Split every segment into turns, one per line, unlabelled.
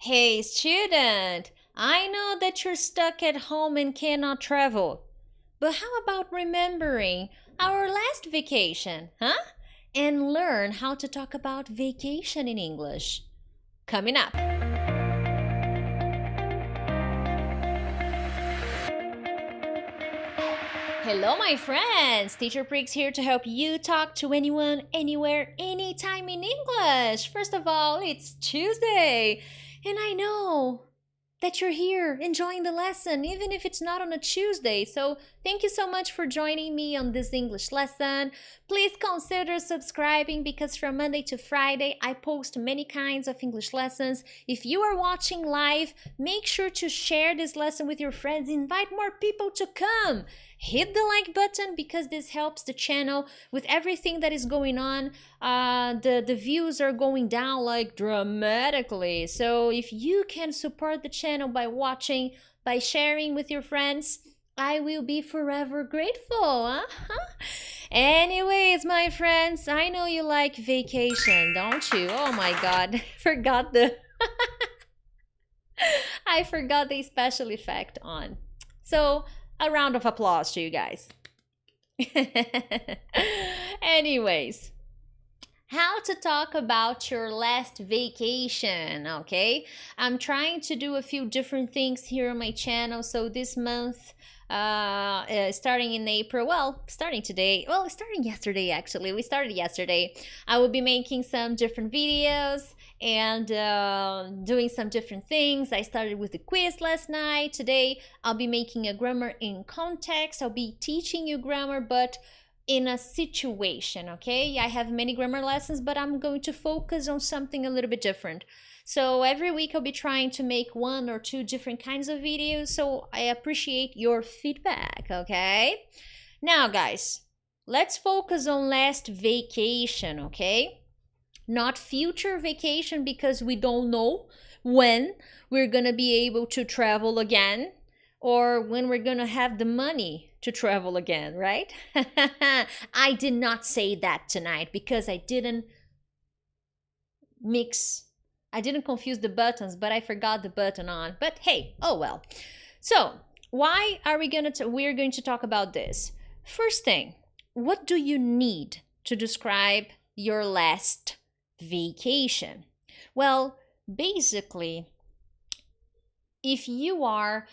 Hey student, I know that you're stuck at home and cannot travel, but how about remembering our last vacation, huh? And learn how to talk about vacation in English. Coming up. Hello, my friends! Teacher Prix here to help you talk to anyone, anywhere, anytime in English. First of all, it's Tuesday, and I know that you're here enjoying the lesson, even if it's not on a Tuesday. So, thank you so much for joining me on this English lesson. Please consider subscribing because from Monday to Friday, I post many kinds of English lessons. If you are watching live, make sure to share this lesson with your friends. Invite more people to come. Hit the like button because this helps the channel with everything that is going on. The views are going down like dramatically. So if you can support the channel by watching, by sharing with your friends, I will be forever grateful. Anyways, my friends, I know you like vacation, don't you? Oh my God, I forgot the special effect on. So a round of applause to you guys. Anyways, how to talk about your last vacation, okay? I'm trying to do a few different things here on my channel. So this month, starting in April, starting yesterday actually. We started yesterday. I will be making some different videos and doing some different things. I started with the quiz last night. Today, I'll be making a grammar in context. I'll be teaching you grammar, but in a situation, okay? I have many grammar lessons, but I'm going to focus on something a little bit different. So every week I'll be trying to make one or two different kinds of videos, so I appreciate your feedback, okay? Now, guys, let's focus on last vacation, okay? Not future vacation because we don't know when we're gonna be able to travel again or when we're gonna have the money to travel again, right? I did not say that tonight because I didn't confuse the buttons, but I forgot the button on. But hey, oh well. So, why are we're going to talk about this? First thing, what do you need to describe your last vacation? Well, basically, if you are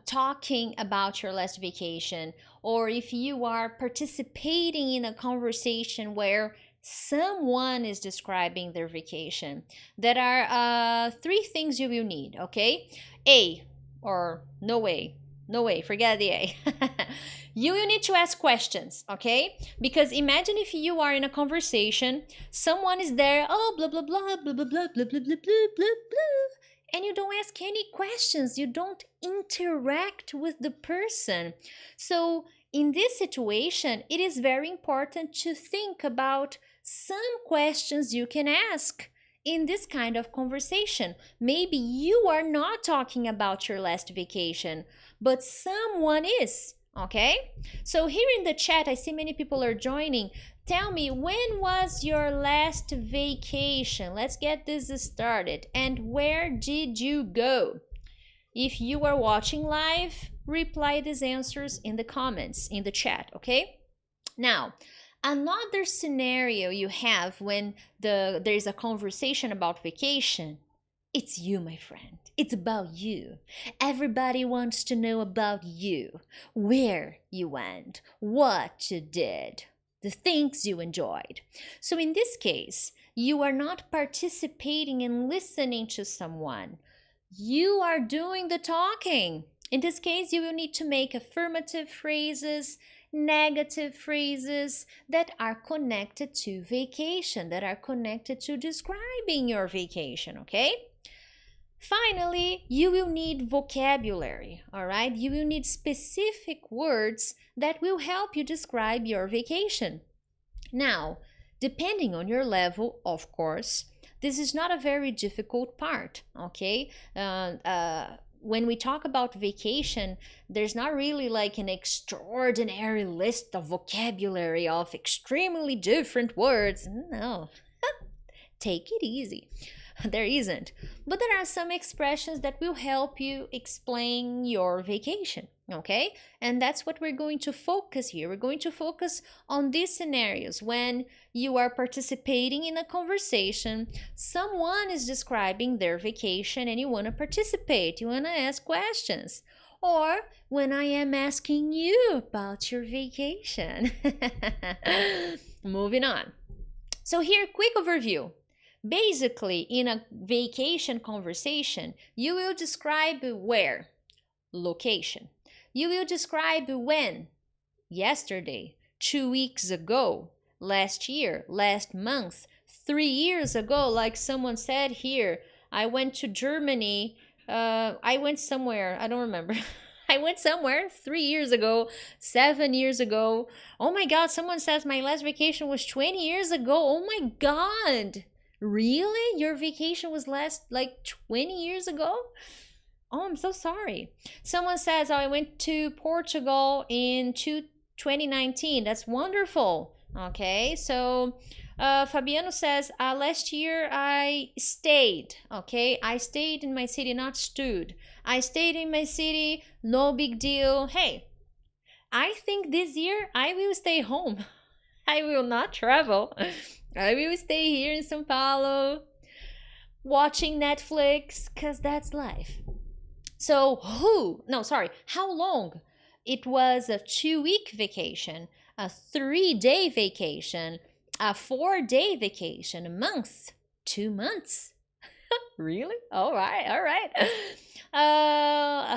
talking about your last vacation, or if you are participating in a conversation where someone is describing their vacation, there are three things you will need, okay? No way, forget the A. You will need to ask questions, okay? Because imagine if you are in a conversation, someone is there, oh, blah, blah, blah, blah, blah, blah, blah, blah, blah, blah, blah, blah, and you don't ask any questions. You don't interact with the person. So in this situation, it is very important to think about some questions you can ask in this kind of conversation. Maybe you are not talking about your last vacation, but someone is, okay? So here in the chat, I see many people are joining. Tell me, when was your last vacation? Let's get this started. And where did you go? If you are watching live, reply these answers in the comments, in the chat, okay? Now, another scenario you have when there's a conversation about vacation, it's you, my friend. It's about you. Everybody wants to know about you, where you went, what you did, the things you enjoyed. So in this case, you are not participating in listening to someone. You are doing the talking. In this case, you will need to make affirmative phrases, negative phrases that are connected to vacation, that are connected to describing your vacation, okay? Finally, you will need vocabulary, all right? You will need specific words that will help you describe your vacation. Now, depending on your level, of course, this is not a very difficult part, okay? When we talk about vacation, there's not really like an extraordinary list of vocabulary of extremely different words. No. Take it easy. There isn't. But there are some expressions that will help you explain your vacation, okay? And that's what we're going to focus here. We're going to focus on these scenarios when you are participating in a conversation, someone is describing their vacation and you want to participate, you want to ask questions. Or when I am asking you about your vacation. Moving on. So here, quick overview. Basically, in a vacation conversation, you will describe where, location. You will describe when, yesterday, 2 weeks ago, last year, last month, 3 years ago, like someone said here. I went to Germany. I went somewhere. I don't remember. I went somewhere 3 years ago, 7 years ago. Oh my God, someone says my last vacation was 20 years ago. Oh my God. Really? Your vacation was last like 20 years ago? Oh, I'm so sorry. Someone says, oh, I went to Portugal in 2019. That's wonderful. Okay, so Fabiano says, last year I stayed. Okay, I stayed in my city, not stood. I stayed in my city, no big deal. Hey, I think this year I will stay home. I will not travel. I will stay here in São Paulo watching Netflix because that's life. So how long? It was a 2-week vacation, a 3-day vacation, a 4-day vacation, a month, 2 months. Really? All right.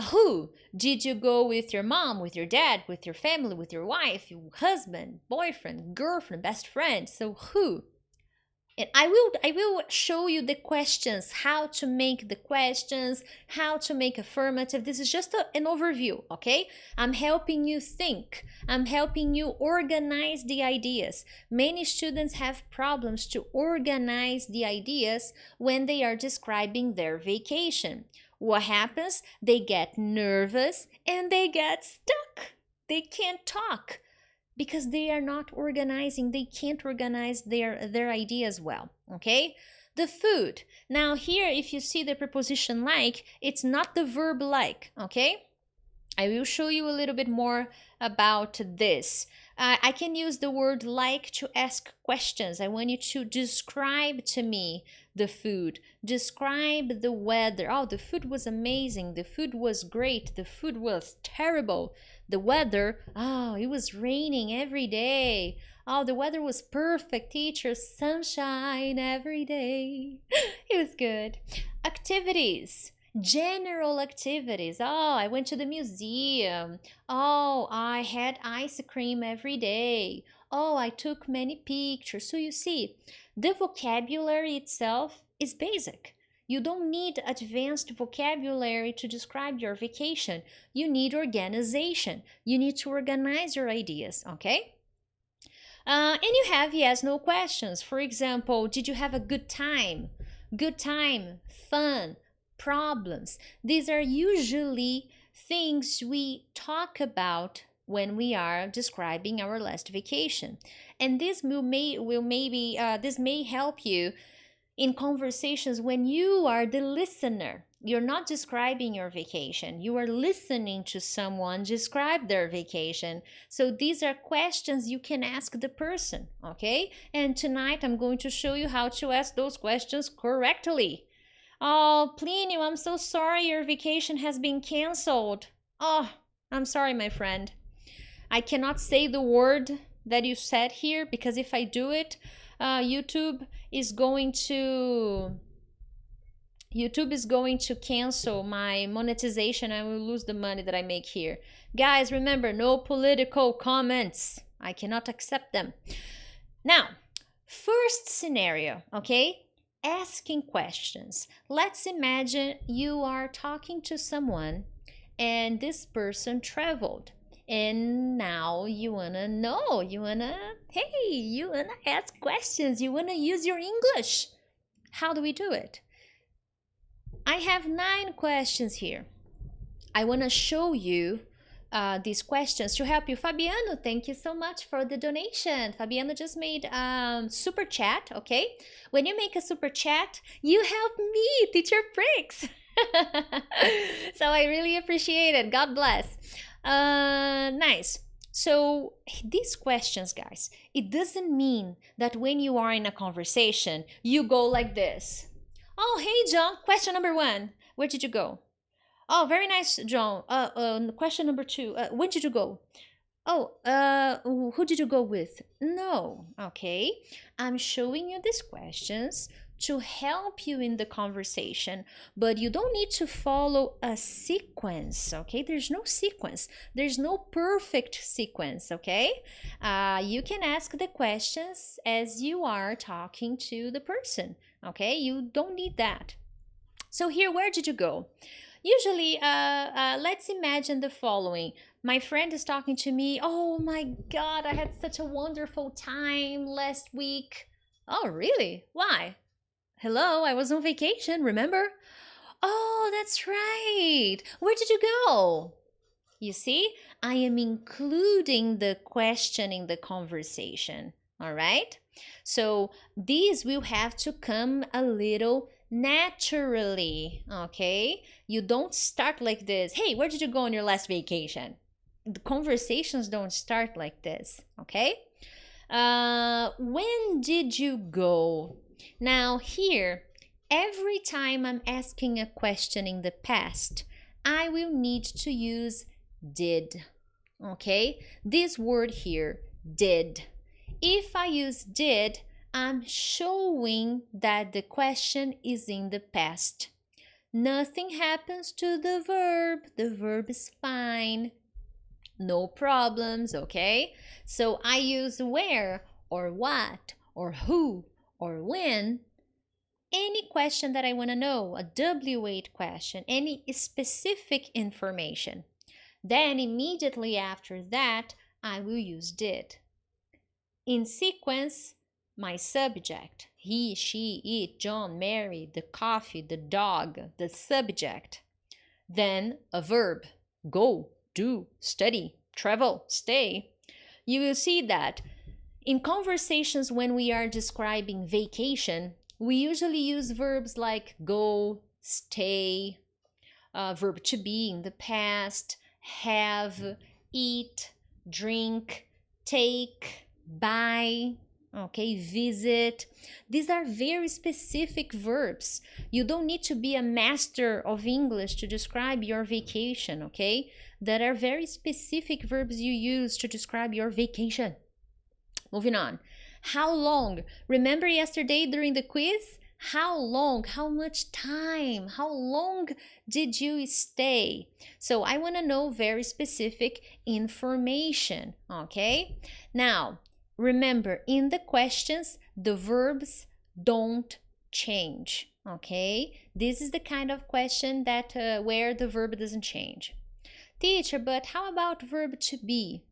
Who? Did you go with your mom, with your dad, with your family, with your wife, your husband, boyfriend, girlfriend, best friend? So who? And I will show you the questions, how to make the questions, how to make affirmative. This is just an overview, okay? I'm helping you think. I'm helping you organize the ideas. Many students have problems to organize the ideas when they are describing their vacation. What happens? They get nervous and they get stuck. They can't talk because they are not organizing. They can't organize their ideas well, okay? The food. Now here, if you see the preposition like, it's not the verb like, okay? I will show you a little bit more about this. I can use the word like to ask questions. I want you to describe to me the food. Describe the weather. Oh, the food was amazing. The food was great. The food was terrible. The weather, oh, it was raining every day. Oh, the weather was perfect, teacher. Sunshine every day. It was good. Activities. General activities. Oh, I went to the museum. Oh, I had ice cream every day. Oh, I took many pictures. So you see, the vocabulary itself is basic. You don't need advanced vocabulary to describe your vacation. You need organization. You need to organize your ideas, okay? And you have yes, no questions. For example, did you have a good time? Good time, fun, problems. These are usually things we talk about when we are describing our last vacation. And this may help you in conversations when you are the listener. You're not describing your vacation. You are listening to someone describe their vacation. So these are questions you can ask the person, okay? And tonight I'm going to show you how to ask those questions correctly. Oh, Plinio, I'm so sorry your vacation has been canceled. Oh, I'm sorry, my friend. I cannot say the word that you said here because if I do it, YouTube is going to cancel my monetization. I will lose the money that I make here. Guys, remember, no political comments. I cannot accept them. Now, first scenario, okay? Asking questions. Let's imagine you are talking to someone and this person traveled. And now you wanna know, you wanna ask questions, you wanna use your English. How do we do it? I have 9 questions here. I wanna show you these questions to help you. Fabiano, thank you so much for the donation. Fabiano just made super chat, okay? When you make a super chat, you help me, Teacher Prix. So I really appreciate it. God bless. Nice. So these questions, guys, it doesn't mean that when you are in a conversation, you go like this. Oh, hey, John, question number 1. Where did you go? Oh, very nice, John. Question number 2. When did you go? Oh, who did you go with? No, okay. I'm showing you these questions to help you in the conversation, but you don't need to follow a sequence, okay? There's no sequence. There's no perfect sequence, okay? You can ask the questions as you are talking to the person, okay? You don't need that. So here, where did you go? Usually, let's imagine the following. My friend is talking to me. Oh my God, I had such a wonderful time last week. Oh, really? Why? Hello, I was on vacation, remember? Oh, that's right. Where did you go? You see, I am including the question in the conversation, all right? So these will have to come a little naturally, okay? You don't start like this. Hey, where did you go on your last vacation? The conversations don't start like this, okay? When did you go? Now here, every time I'm asking a question in the past, I will need to use did, okay? This word here, did. If I use did, I'm showing that the question is in the past. Nothing happens to the verb. The verb is fine. No problems, okay? So I use where or what or who or when. Any question that I want to know, a W8 question, any specific information. Then immediately after that, I will use did. In sequence, my subject, he, she, it, John, Mary, the coffee, the dog, the subject. Then a verb, go, do, study, travel, stay. You will see that in conversations when we are describing vacation, we usually use verbs like go, stay, verb to be in the past, have, eat, drink, take, buy, okay, visit. These are very specific verbs. You don't need to be a master of English to describe your vacation, okay? There are very specific verbs you use to describe your vacation. Moving on. How long? Remember yesterday during the quiz? How long? How much time? How long did you stay? So I want to know very specific information, okay? Now, remember, in the questions, the verbs don't change, okay? This is the kind of question that where the verb doesn't change. Teacher, but how about verb to be?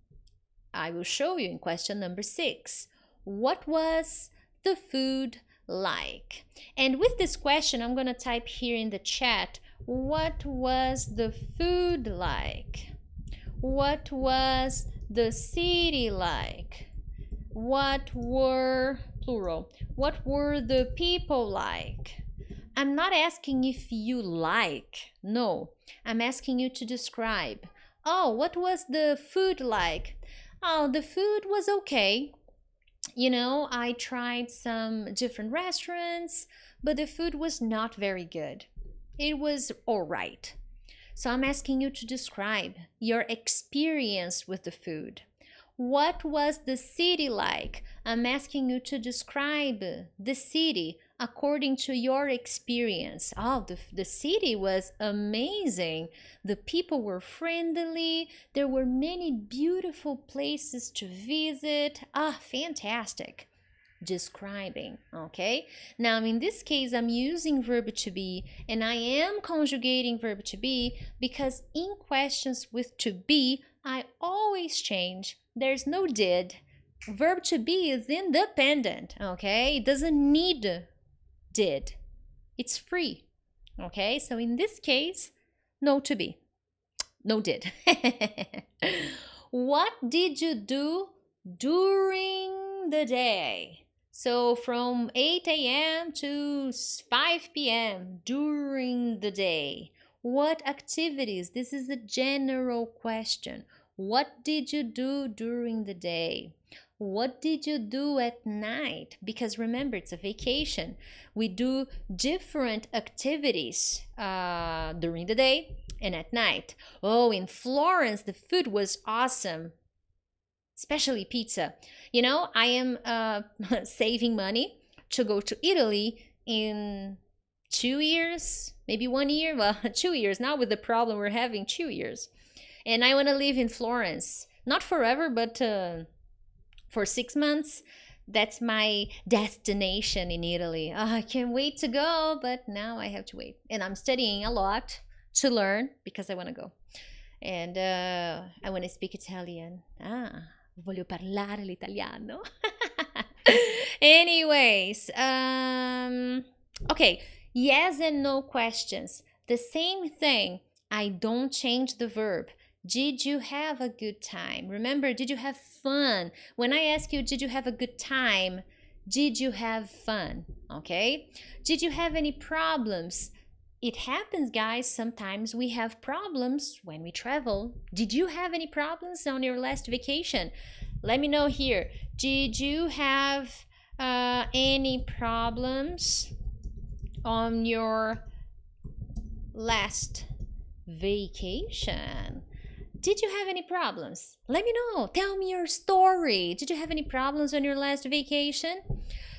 I will show you in question number 6. What was the food like? And with this question, I'm going to type here in the chat, what was the food like? What was the city like? What were, plural, what were the people like? I'm not asking if you like. No, I'm asking you to describe. Oh, what was the food like? Oh, the food was okay. You know, I tried some different restaurants, but the food was not very good. It was all right. So I'm asking you to describe your experience with the food. What was the city like? I'm asking you to describe the city according to your experience. Oh, the city was amazing. The people were friendly. There were many beautiful places to visit. Ah, fantastic. Describing, okay? Now, in this case, I'm using verb to be, and I am conjugating verb to be because in questions with to be, I always change. There's no did. Verb to be is independent, okay? It doesn't need did. It's free, okay? So in this case, no to be. No did. What did you do during the day? So from 8 a.m. to 5 p.m. during the day. What activities? This is a general question. What did you do during the day? What did you do at night? Because remember, it's a vacation. We do different activities during the day and at night. Oh, in Florence, the food was awesome, especially pizza. You know, I am saving money to go to Italy in 2 years, maybe 1 year. Well, 2 years now with the problem we're having, 2 years. And I want to live in Florence, not forever, but for 6 months. That's my destination in Italy. I can't wait to go, but now I have to wait. And I'm studying a lot to learn because I want to go. And I want to speak Italian. Voglio parlare l'italiano. Anyways, okay, yes and no questions. The same thing. I don't change the verb. Did you have a good time? Remember, did you have fun? When I ask you, did you have a good time? Did you have fun? Okay? Did you have any problems? It happens, guys. Sometimes we have problems when we travel. Did you have any problems on your last vacation? Let me know here. Did you have any problems on your last vacation? Did you have any problems? Let me know. Tell me your story. Did you have any problems on your last vacation?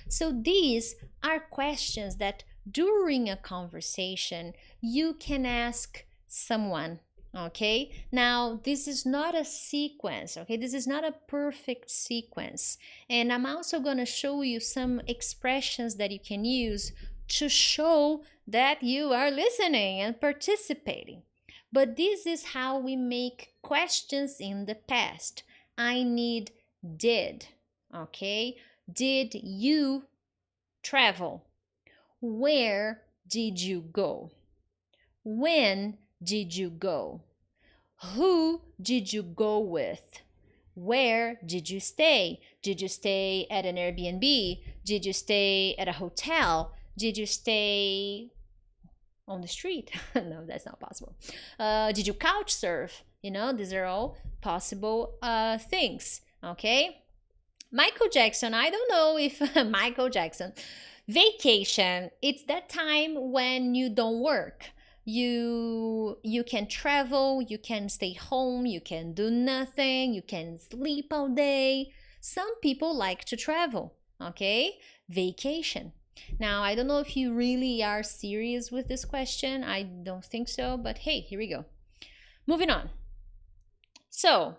So these are questions that during a conversation you can ask someone. Okay, now this is not a sequence. Okay, this is not a perfect sequence, and I'm also going to show you some expressions that you can use to show that you are listening and participating. But this is how we make questions in the past. I need did. Okay, did you travel? Where did you go? When did you go? Who did you go with? Where did you stay? Did you stay at an Airbnb? Did you stay at a hotel? Did you stay on the street? No, that's not possible. Did you couch surf? You know, these are all possible things. Okay. Michael Jackson, I don't know if Michael Jackson. Vacation, it's that time when you don't work. You can travel, you can stay home, you can do nothing, you can sleep all day. Some people like to travel, okay? Vacation. Now, I don't know if you really are serious with this question. I don't think so, but hey, here we go. Moving on. So,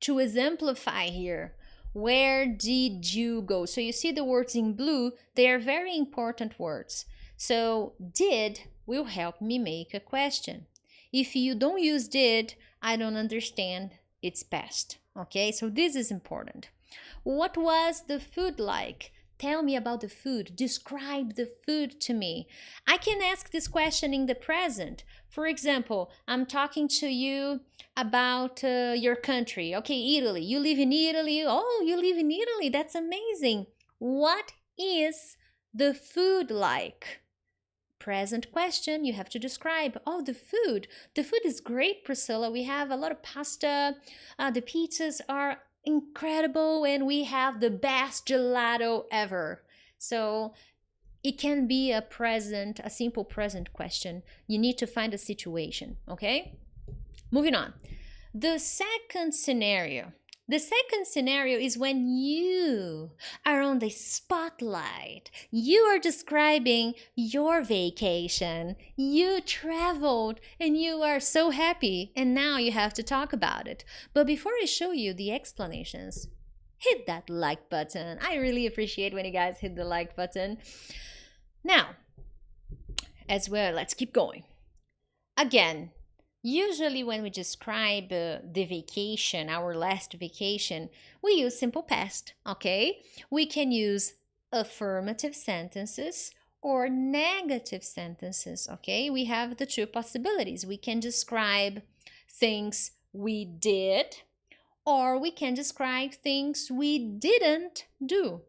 to exemplify here, where did you go? So you see the words in blue, they are very important words. So did will help me make a question. If you don't use did, I don't understand, it's past. Okay, so this is important. What was the food like? Tell me about the food. Describe the food to me. I can ask this question in the present. For example, I'm talking to you about your country. Okay, Italy. You live in Italy. Oh, you live in Italy. That's amazing. What is the food like? Present question, you have to describe. Oh, the food. The food is great, Priscilla. We have a lot of pasta. The pizzas are incredible, and we have the best gelato ever. So it can be a simple present question. You need to find a situation, okay? Moving on. The second scenario is when you are on the spotlight. You are describing your vacation. You traveled and you are so happy, and now you have to talk about it. But before I show you the explanations, hit that like button. I really appreciate when you guys hit the like button. Now, as well, let's keep going. Again, usually when we describe the vacation, our last vacation, we use simple past, okay? We can use affirmative sentences or negative sentences, okay? We have the two possibilities. We can describe things we did, or we can describe things we didn't do.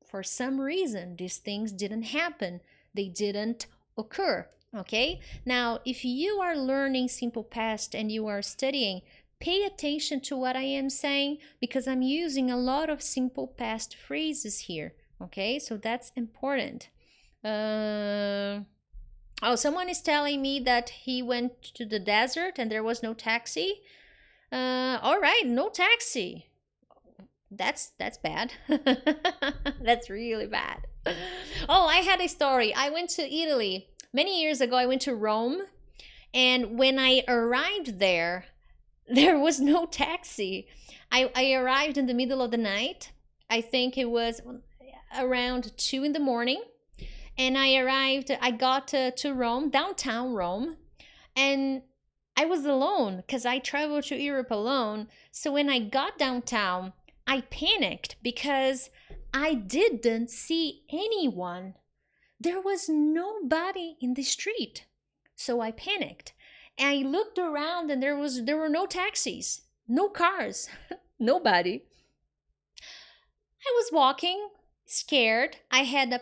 For some reason, these things didn't happen. They didn't occur. Okay? Now, if you are learning simple past and you are studying, pay attention to what I am saying because I'm using a lot of simple past phrases here. Okay? So that's important. Oh, someone is telling me that he went to the desert and there was no taxi. All right, no taxi. That's bad. That's really bad. Oh, I had a story. I went to Italy many years ago. I went to Rome, and when I arrived there, there was no taxi. I arrived in the middle of the night. I think it was around 2 in the morning, and I got to Rome, downtown Rome, and I was alone because I traveled to Europe alone. So when I got downtown, I panicked because I didn't see anyone. There was nobody in the street. So I panicked. And I looked around and there were no taxis, no cars, nobody. I was walking, scared. I had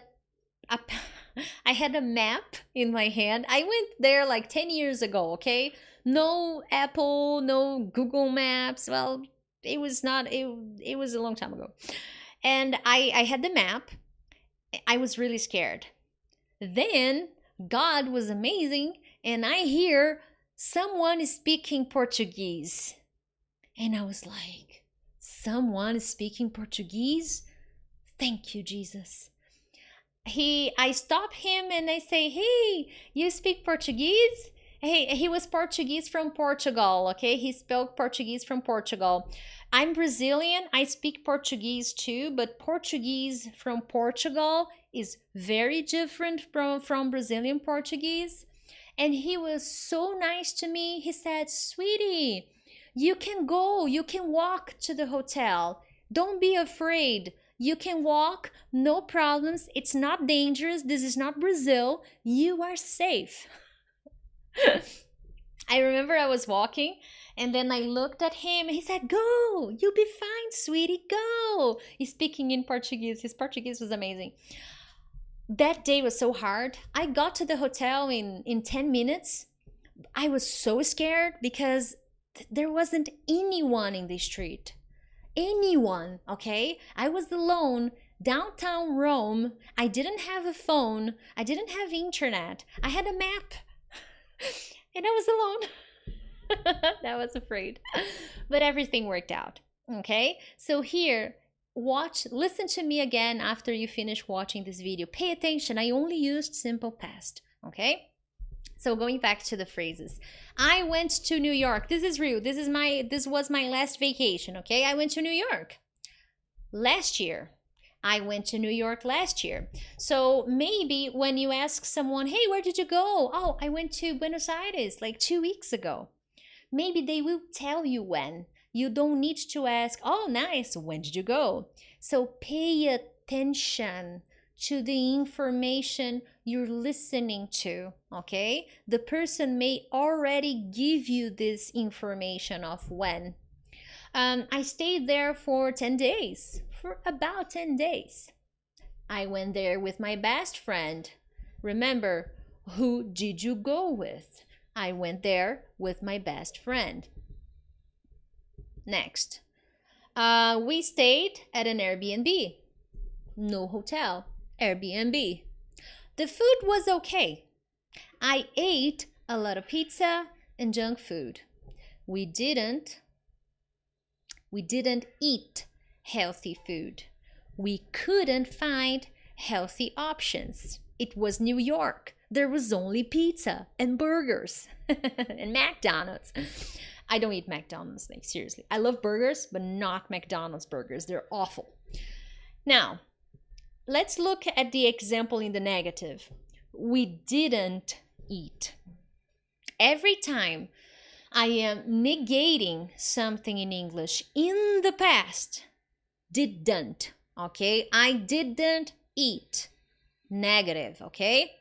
a map in my hand. I went there like 10 years ago, okay? No Apple, no Google Maps. Well, it was a long time ago. And I had the map. I was really scared. Then God was amazing, and I hear someone is speaking Portuguese. And I was like, someone is speaking Portuguese? Thank you, Jesus. I stop him and I say, hey, you speak Portuguese? He was Portuguese from Portugal, okay? He spoke Portuguese from Portugal. I'm Brazilian. I speak Portuguese too, but Portuguese from Portugal is very different from Brazilian Portuguese. And he was so nice to me. He said, sweetie, you can go. You can walk to the hotel. Don't be afraid. You can walk, no problems. It's not dangerous. This is not Brazil. You are safe. I remember I was walking and then I looked at him and he said, go, you'll be fine, sweetie, go. He's speaking in Portuguese. His Portuguese was amazing. That day was so hard. I got to the hotel in 10 minutes. I was so scared because there wasn't anyone in the street. Anyone, okay? I was alone, downtown Rome. I didn't have a phone. I didn't have internet. I had a map. And I was alone. I was afraid. But everything worked out. Okay? So here, listen to me again after you finish watching this video. Pay attention. I only used simple past. Okay? So going back to the phrases. I went to New York. This is real. This was my last vacation, okay? I went to New York last year. I went to New York last year. So maybe when you ask someone, hey, where did you go? Oh, I went to Buenos Aires like 2 weeks ago. Maybe they will tell you when. You don't need to ask, oh, nice, when did you go? So pay attention to the information you're listening to, okay? The person may already give you this information of when. I stayed there for 10 days. For about 10 days. I went there with my best friend. Remember, who did you go with? I went there with my best friend. Next. We stayed at an Airbnb. No hotel. Airbnb. The food was okay. I ate a lot of pizza and junk food. We didn't eat healthy food. We couldn't find healthy options. It was New York. There was only pizza and burgers and McDonald's. I don't eat McDonald's, like seriously. I love burgers, but not McDonald's burgers. They're awful. Now, let's look at the example in the negative. We didn't eat. Every time I am negating something in English in the past, didn't, okay? I didn't eat. Negative, okay?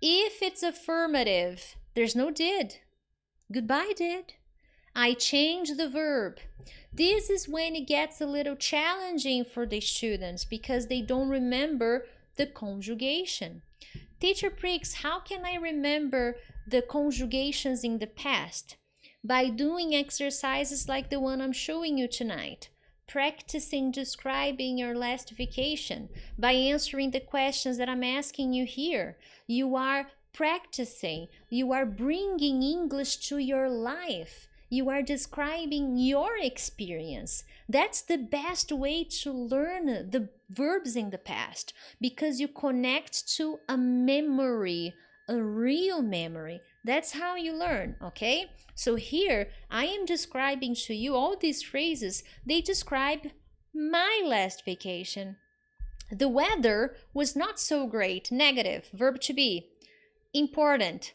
If it's affirmative, there's no did. Goodbye, did. I change the verb. This is when it gets a little challenging for the students because they don't remember the conjugation. Teacher Prix, how can I remember the conjugations in the past? By doing exercises like the one I'm showing you tonight. Practicing describing your last vacation by answering the questions that I'm asking you here. You are practicing, you are bringing English to your life. You are describing your experience. That's the best way to learn the verbs in the past because you connect to a memory, a real memory. That's how you learn, okay? So here I am describing to you all these phrases. They describe my last vacation. The weather was not so great. Negative, verb to be. Important.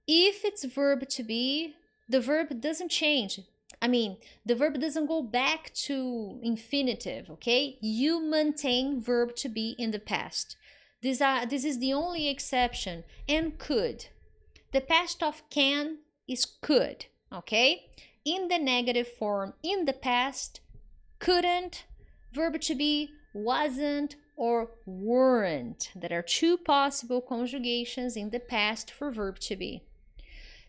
If it's verb to be, the verb doesn't change. The verb doesn't go back to infinitive, okay? You maintain verb to be in the past. This is the only exception. And could. The past of can is could, okay? In the negative form, in the past, couldn't, verb to be, wasn't, or weren't. There are two possible conjugations in the past for verb to be.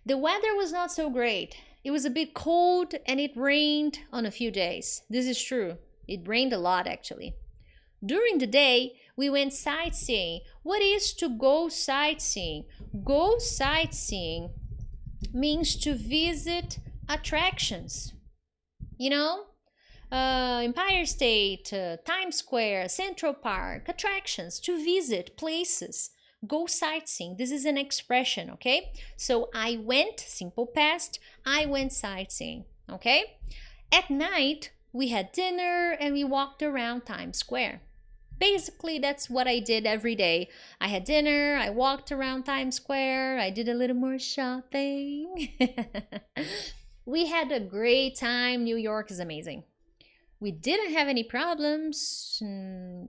The weather was not so great. It was a bit cold and it rained on a few days. This is true. It rained a lot actually. During the day, we went sightseeing. What is to go sightseeing? Go sightseeing means to visit attractions. You know, Empire State, Times Square, Central Park, attractions, to visit places. Go sightseeing. This is an expression, okay? So I went, simple past, I went sightseeing, okay? At night, we had dinner and we walked around Times Square. Basically, that's what I did every day. I had dinner, I walked around Times Square, I did a little more shopping. We had a great time. New York is amazing. We didn't have any problems,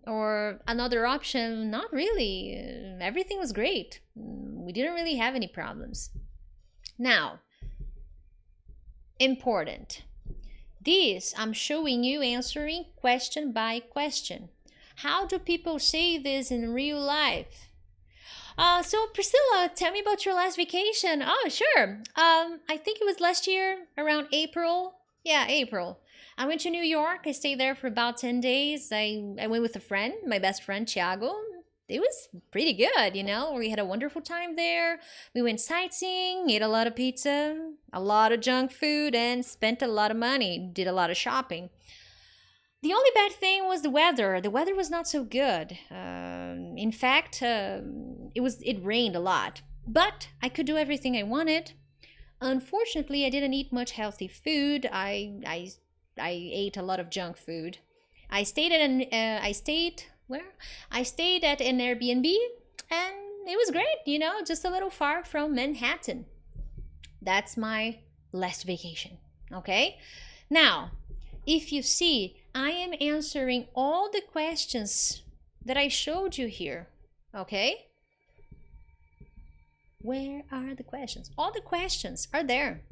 or another option, not really. Everything was great. We didn't really have any problems. Now, important. This I'm showing you answering question by question. How do people say this in real life? So Priscilla, tell me about your last vacation. Oh, sure. I think it was last year around April. Yeah, April. I went to New York. I stayed there for about 10 days. I went with a friend, my best friend, Thiago. It was pretty good, you know. We had a wonderful time there. We went sightseeing, ate a lot of pizza, a lot of junk food, and spent a lot of money, did a lot of shopping. The only bad thing was the weather. The weather was not so good. In fact, it rained a lot. But I could do everything I wanted. Unfortunately, I didn't eat much healthy food. I ate a lot of junk food. I stayed at an Airbnb, and it was great. You know, just a little far from Manhattan. That's my last vacation. Okay. Now, if you see, I am answering all the questions that I showed you here, okay? Where are the questions? All the questions are there.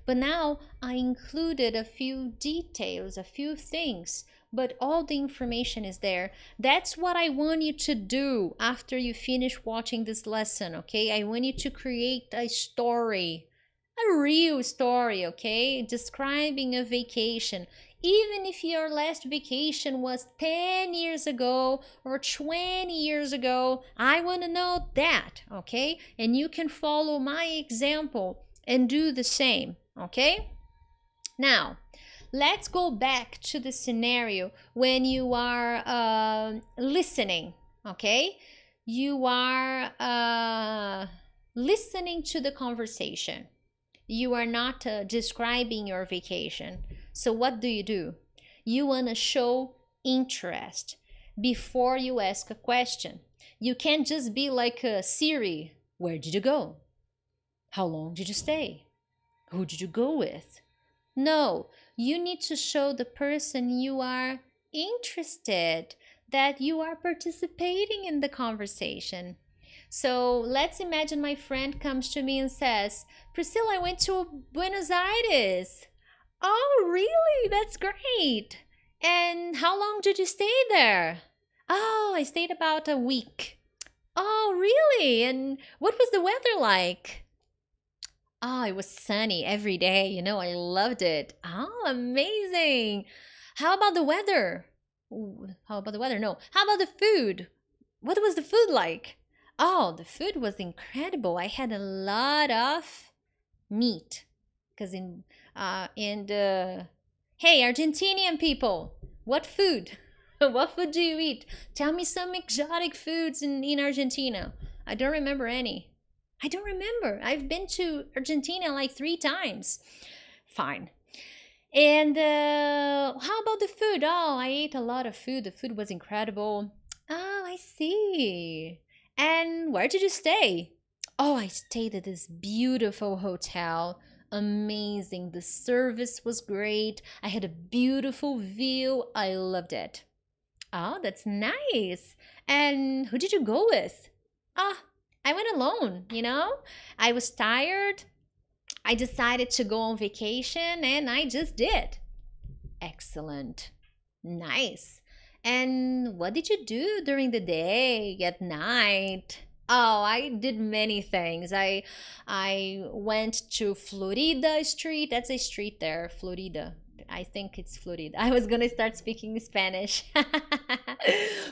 But now I included a few details, a few things, but all the information is there. That's what I want you to do after you finish watching this lesson, okay? I want you to create a story, a real story, okay? Describing a vacation. Even if your last vacation was 10 years ago or 20 years ago, I want to know that, okay? And you can follow my example and do the same, okay? Now, let's go back to the scenario when you are listening, okay? You are listening to the conversation. You are not describing your vacation. So what do? You want to show interest before you ask a question. You can't just be like Siri. Where did you go? How long did you stay? Who did you go with? No, you need to show the person you are interested, that you are participating in the conversation. So let's imagine my friend comes to me and says, Priscilla, I went to Buenos Aires. Oh, really? That's great. And how long did you stay there? Oh, I stayed about a week. Oh, really? And what was the weather like? Oh, it was sunny every day. I loved it. Oh, amazing. How about the weather? Ooh, how about the weather? No. How about the food? What was the food like? Oh, the food was incredible. I had a lot of meat. Because hey, Argentinian people, what food? What food do you eat? Tell me some exotic foods in Argentina. I don't remember any. I don't remember. I've been to Argentina like 3 times. Fine. And how about the food? Oh, I ate a lot of food. The food was incredible. Oh, I see. And where did you stay? Oh, I stayed at this beautiful hotel. Amazing. The service was great. I had a beautiful view. I loved it. Oh, that's nice. And who did you go with? Ah, I went alone. I was tired. I decided to go on vacation and I just did. Excellent. Nice. And what did you do during the day, at night? Oh, I did many things. I went to Florida Street. That's a street there, Florida. I think it's Florida. I was gonna start speaking Spanish.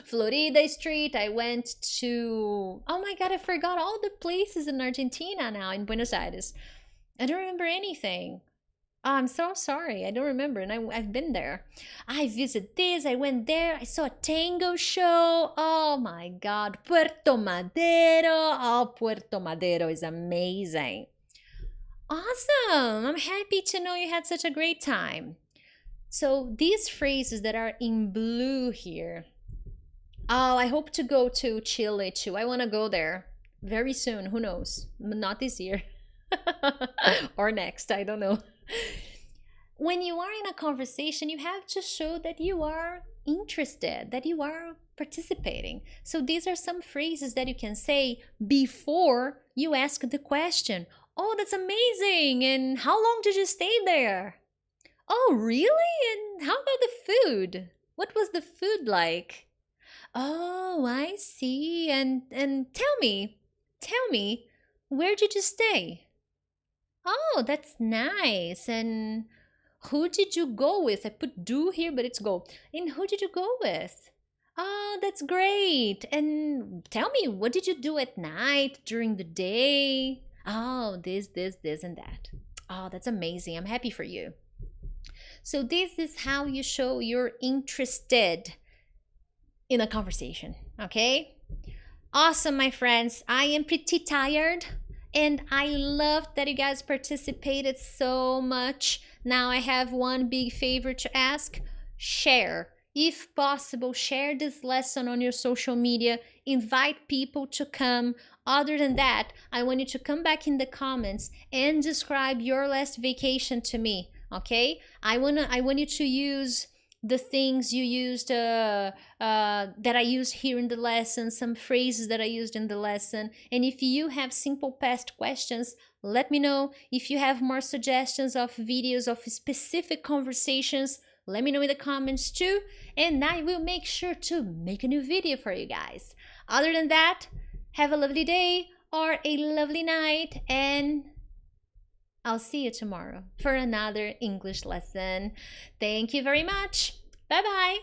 Florida Street. I went to. Oh my God! I forgot all the places in Argentina now in Buenos Aires. I don't remember anything. Oh, I'm so sorry. I don't remember, and I've been there. I visited this. I went there. I saw a tango show. Oh my God, Puerto Madero. Oh, Puerto Madero is amazing. Awesome. I'm happy to know you had such a great time. So these phrases that are in blue here. Oh, I hope to go to Chile too. I want to go there very soon. Who knows? Not this year. Or next. I don't know. When you are in a conversation, you have to show that you are interested, that you are participating. So these are some phrases that you can say before you ask the question. Oh, that's amazing. And how long did you stay there? Oh, really? And how about the food? What was the food like? Oh, I see. And tell me, where did you stay? Oh, that's nice. And who did you go with? I put do here, but it's go. And who did you go with? Oh, that's great. And tell me, what did you do at night, during the day? Oh, this, and that. Oh, that's amazing. I'm happy for you. So this is how you show you're interested in a conversation, okay? Awesome, my friends. I am pretty tired and I love that you guys participated so much. Now I have one big favor to ask. Share. If possible, share this lesson on your social media. Invite people to come. Other than that, I want you to come back in the comments and describe your last vacation to me, okay? I want you to use the things you used that I used here in the lesson, some phrases that I used in the lesson. And if you have simple past questions, let me know. If you have more suggestions of videos of specific conversations, let me know in the comments too. And I will make sure to make a new video for you guys. Other than that, have a lovely day or a lovely night, and I'll see you tomorrow for another English lesson. Thank you very much. Bye-bye.